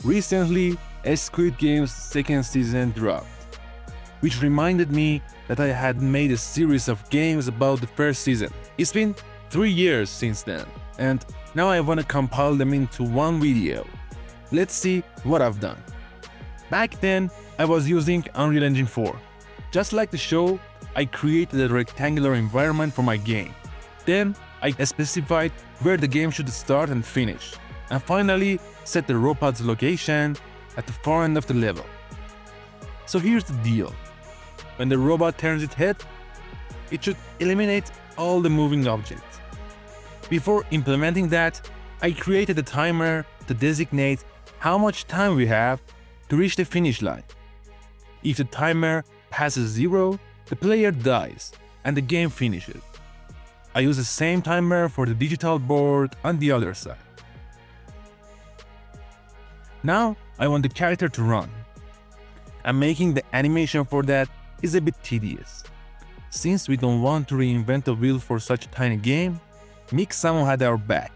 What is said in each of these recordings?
Recently, a Squid Game's second season dropped, which reminded me that I had made a series of games about the first season. It's been 3 years since then, and now I want to compile them into one video. Let's see what I've done. Back then, I was using Unreal Engine 4. Just like the show, I created a rectangular environment for my game. Then, I specified where the game should start and finish, and finally set the robot's location at the far end of the level. So here's the deal. When the robot turns its head, it should eliminate all the moving objects. Before implementing that, I created a timer to designate how much time we have to reach the finish line. If the timer passes 0, the player dies and the game finishes. I use the same timer for the digital board on the other side. Now I want the character to run, and making the animation for that is a bit tedious. Since we don't want to reinvent the wheel for such a tiny game, Mixamo had our back.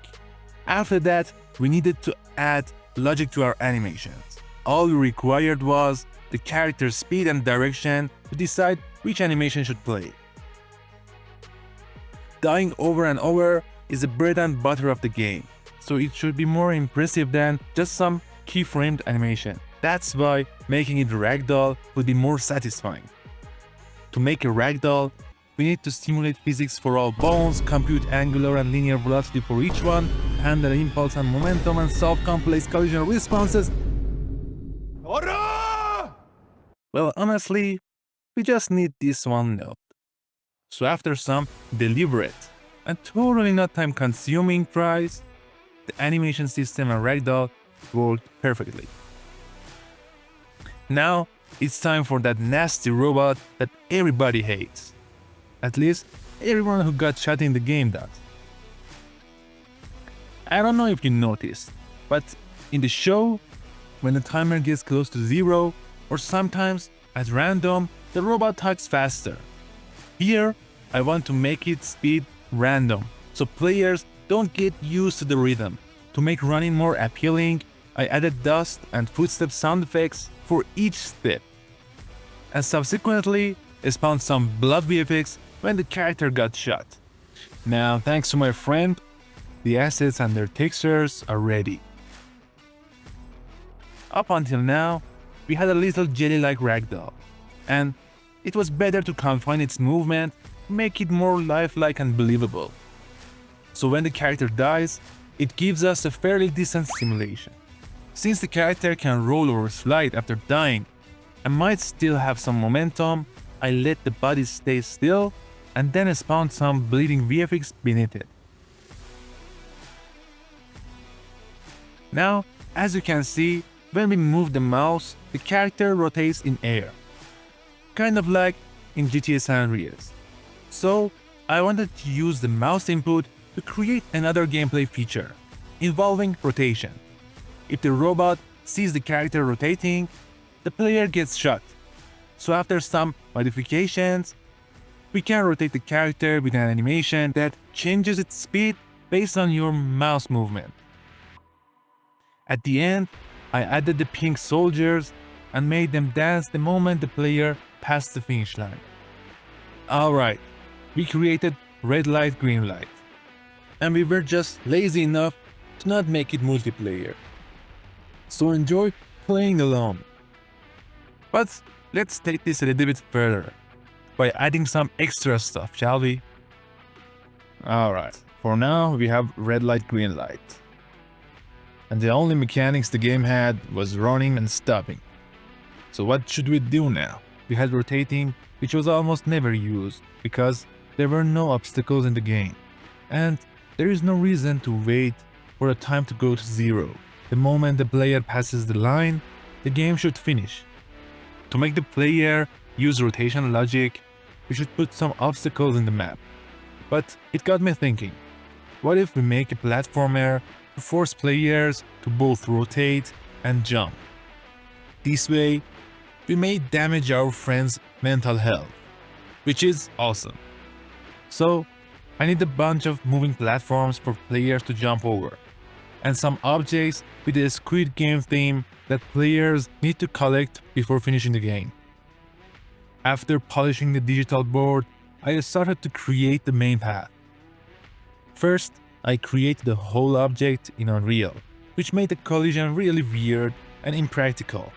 After that, we needed to add logic to our animations. All we required was the character's speed and direction to decide which animation should play. Dying over and over is the bread and butter of the game, so it should be more impressive than just some keyframed animation. That's why making it ragdoll would be more satisfying. To make a ragdoll, we need to simulate physics for all bones, compute angular and linear velocity for each one, handle impulse and momentum, and solve complex collision responses. Well, honestly, we just need this one note. So after some deliberate and totally not time-consuming tries, the animation system and ragdoll worked perfectly. Now, it's time for that nasty robot that everybody hates. At least, everyone who got shot in the game does. I don't know if you noticed, but in the show, when the timer gets close to 0, or sometimes at random, the robot talks faster. Here, I want to make its speed random, so players don't get used to the rhythm. To make running more appealing, I added dust and footstep sound effects for each step, and subsequently spawned some blood VFX when the character got shot. Now, thanks to my friend, the assets and their textures are ready. Up until now, we had a little jelly-like ragdoll, and it was better to confine its movement to make it more lifelike and believable. So when the character dies, it gives us a fairly decent simulation. Since the character can roll or slide after dying and might still have some momentum, I let the body stay still and then spawned some bleeding VFX beneath it. Now, as you can see, when we move the mouse, the character rotates in air, kind of like in GTA San Andreas. So, I wanted to use the mouse input to create another gameplay feature involving rotation. If the robot sees the character rotating, the player gets shot. So after some modifications, we can rotate the character with an animation that changes its speed based on your mouse movement. At the end, I added the pink soldiers and made them dance the moment the player passed the finish line. Alright, we created Redlight, Greenlight, and we were just lazy enough to not make it multiplayer. So enjoy playing alone. But let's take this a little bit further by adding some extra stuff, shall we? Alright, for now we have Redlight, Greenlight. And the only mechanics the game had was running and stopping. So what should we do now? We had rotating, which was almost never used because there were no obstacles in the game. And there is no reason to wait for the time to go to 0. The moment the player passes the line, the game should finish. To make the player use rotation logic, we should put some obstacles in the map. But it got me thinking, what if we make a platformer to force players to both rotate and jump? This way, we may damage our friends' mental health, which is awesome. So, I need a bunch of moving platforms for players to jump over. and some objects with a Squid Game theme that players need to collect before finishing the game. After polishing the digital board, I started to create the main path. First, I created the whole object in Unreal, which made the collision really weird and impractical.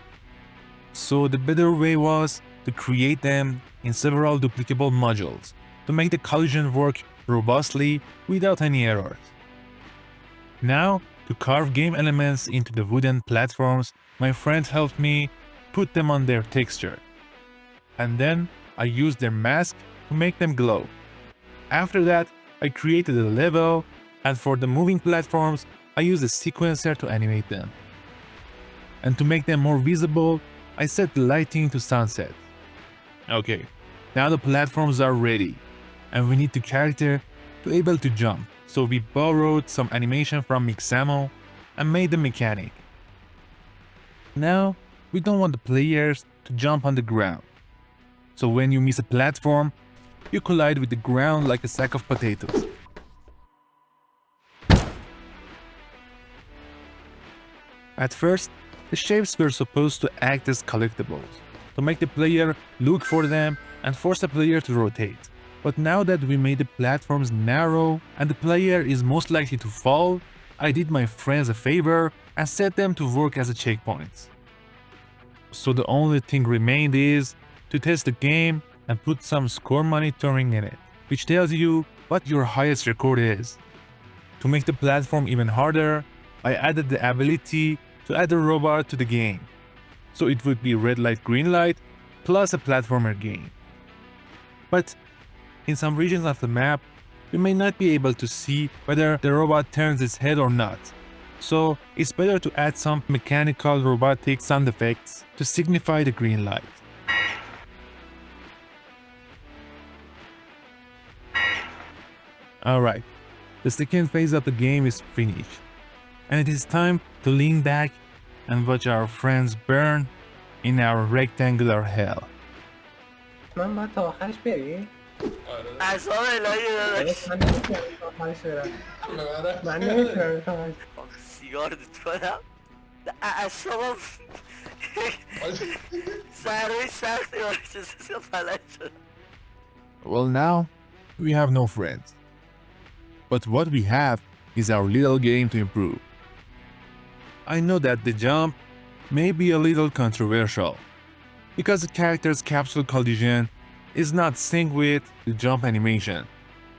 So the better way was to create them in several duplicable modules to make the collision work robustly without any errors. Now, to carve game elements into the wooden platforms, my friend helped me put them on their texture. And then I used their mask to make them glow. After that, I created a level, and for the moving platforms, I used a sequencer to animate them. And to make them more visible, I set the lighting to sunset. Okay, now the platforms are ready, and we need the character to be able to jump, so we borrowed some animation from Mixamo and made the mechanic. Now, we don't want the players to jump on the ground, so when you miss a platform, you collide with the ground like a sack of potatoes. At first, the shapes were supposed to act as collectibles, to make the player look for them and force the player to rotate. But now that we made the platforms narrow and the player is most likely to fall, I did my friends a favor and set them to work as a checkpoints. So the only thing remained is to test the game and put some score monitoring in it, which tells you what your highest record is. To make the platform even harder, I added the ability to add a robot to the game, so it would be Redlight, Greenlight plus a platformer game. But in some regions of the map, we may not be able to see whether the robot turns its head or not, so it's better to add some mechanical robotic sound effects to signify the green light. Alright, the second phase of the game is finished, and it is time to lean back and watch our friends burn in our rectangular hell. من باید تا آخرش بری؟ اعصاب الهی داداش من نمیتونم تا آخرش برم من نمیتونم تا آخرش سیگار دوت کنم اعصابم سرهای سختی باشه فلج شد. Well, now we have no friends, but what we have is our little game to improve. I know that the jump may be a little controversial, because the character's capsule collision is not synced with the jump animation.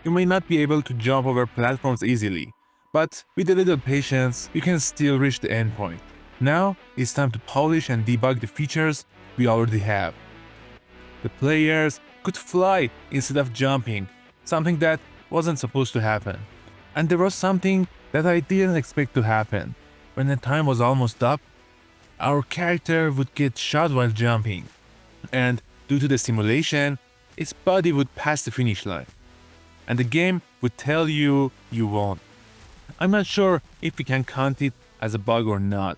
You may not be able to jump over platforms easily, but with a little patience, you can still reach the endpoint. Now, it's time to polish and debug the features we already have. The players could fly instead of jumping, something that wasn't supposed to happen. And there was something that I didn't expect to happen. When the time was almost up, our character would get shot while jumping, and due to the simulation, its body would pass the finish line, and the game would tell you you won. I'm not sure if we can count it as a bug or not.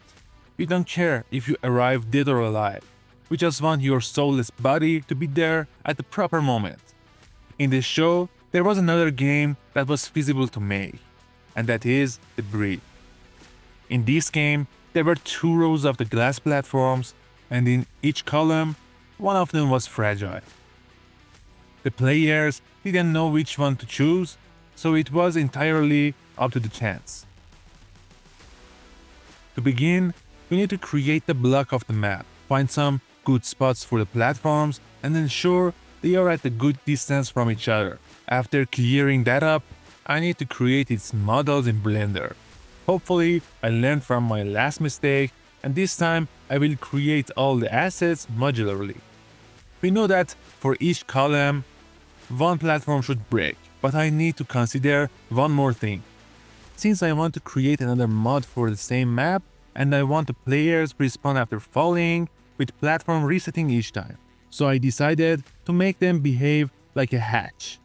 We don't care if you arrive dead or alive. We just want your soulless body to be there at the proper moment. In this show, there was another game that was feasible to make, and that is the bridge. In this game, there were 2 rows of the glass platforms, and in each column, one of them was fragile. The players didn't know which one to choose, so it was entirely up to the chance. To begin, we need to create the block of the map, find some good spots for the platforms, and ensure they are at a good distance from each other. After clearing that up, I need to create its models in Blender. Hopefully, I learned from my last mistake, and this time I will create all the assets modularly. We know that for each column, one platform should break, but I need to consider one more thing. Since I want to create another mod for the same map, and I want the players to respawn after falling, with platform resetting each time, so I decided to make them behave like a hatch.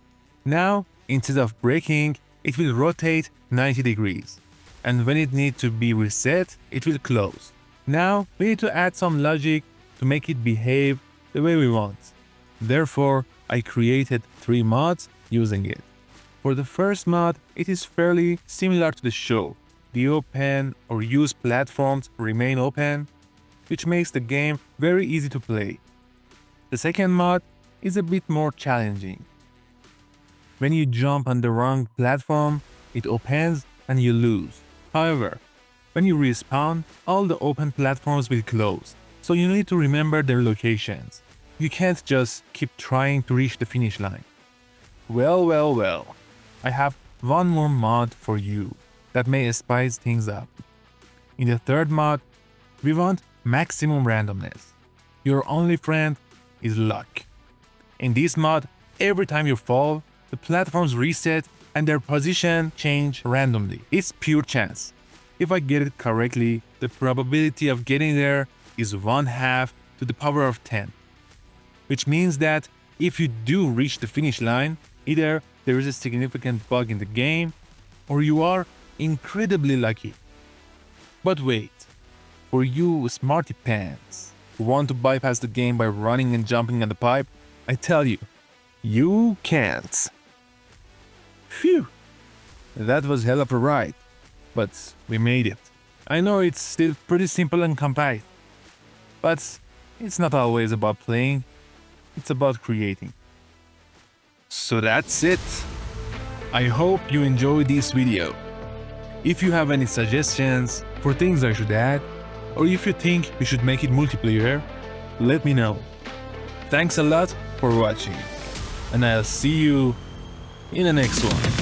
Now, instead of breaking, it will rotate 90 degrees. And when it needs to be reset, it will close. Now, we need to add some logic to make it behave the way we want. Therefore, I created 3 mods using it. For the first mod, it is fairly similar to the show. the open or used platforms remain open, which makes the game very easy to play. The second mod is a bit more challenging. When you jump on the wrong platform, it opens and you lose. However, when you respawn, all the open platforms will close, so you need to remember their locations. You can't just keep trying to reach the finish line. Well, I have one more mod for you that may spice things up. In the third mod, we want maximum randomness. Your only friend is luck. In this mod, every time you fall, the platforms reset and their position change randomly. It's pure chance. If I get it correctly, the probability of getting there is 1/2 to the power of 10. Which means that if you do reach the finish line, either there is a significant bug in the game, or you are incredibly lucky. But wait, for you smarty pants who want to bypass the game by running and jumping on the pipe, I tell you, you can't. Phew, that was hell of a ride, but we made it. I know it's still pretty simple and compact, but it's not always about playing, it's about creating. So that's it. I hope you enjoyed this video. If you have any suggestions for things I should add, or if you think we should make it multiplayer, let me know. Thanks a lot for watching, and I'll see you in the next one.